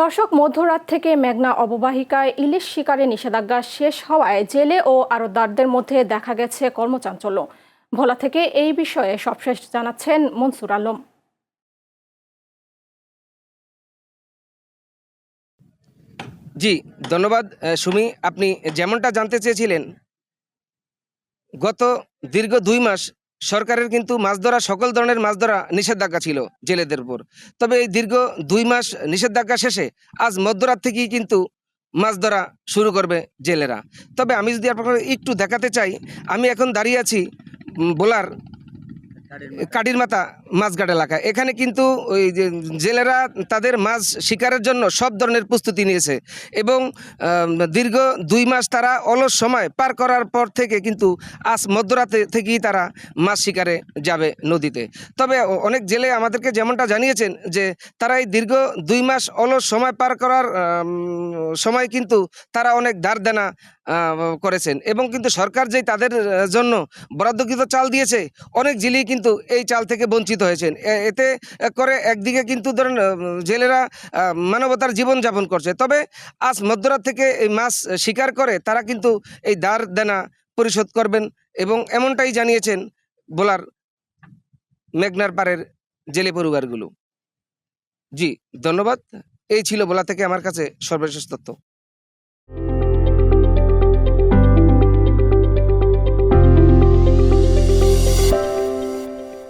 দর্শক, মধ্যরাত থেকে মেঘনা অববাহিকায় ইলিশ শিকারে নিষেধাজ্ঞা শেষ হওয়ায় জেলে ও আড়তদারদের মধ্যে দেখা গেছে কর্মচাঞ্চল্য। ভোলা থেকে এই বিষয়ে সবশেষ জানাচ্ছেন মনসুর আলম। জি, ধন্যবাদ সুমি। আপনি যেমনটা জানতে চেয়েছিলেন, গত দীর্ঘ ২ মাস সরকারের কিন্তু মাছ ধরা, সকল ধরনের মাছ ধরা নিষেধাজ্ঞা ছিল জেলেদের উপর। তবে এই দীর্ঘ ২ মাস নিষেধাজ্ঞা শেষে আজ মধ্যরাত থেকেই কিন্তু মাছ ধরা শুরু করবে জেলেরা। তবে আমি যদি আপনাকে একটু দেখাতে চাই, আমি এখন দাঁড়িয়ে আছি ভোলার কাঠির মাথা মাছঘাট এলাকা। এখানে কিন্তু ওই যে জেলেরা তাদের মাছ শিকারের জন্য সব ধরনের প্রস্তুতি নিয়েছে এবং দীর্ঘ ২ মাস তারা অলস সময় পার করার পর থেকে কিন্তু আজ মধ্যরাতে থেকেই তারা মাছ শিকারে যাবে নদীতে। তবে অনেক জেলে আমাদেরকে যেমনটা জানিয়েছেন যে তারা এই দীর্ঘ ২ মাস অলস সময় পার করার সময় কিন্তু তারা অনেক ধার দেনা করেছেন এবং কিন্তু সরকার যে তাদের জন্য বরাদ্দকৃত চাল দিয়েছে, অনেক জেলেই কিন্তু এই চাল থেকে বঞ্চিত হয়েছেন। এতে করে একদিকে কিন্তু ধরেন জেলেরা মানবতার জীবন যাপন করছে। তবে আজ মধ্যরাত থেকে এই মাছ শিকার করে তারা কিন্তু এই ধার দেনা পরিশোধ করবেন এবং এমনটাই জানিয়েছেন ভোলার মেঘনার পাড়ের জেলে পরিবারগুলো। জি, ধন্যবাদ। এই ছিল ভোলা থেকে আমার কাছে সর্বশেষ তথ্য।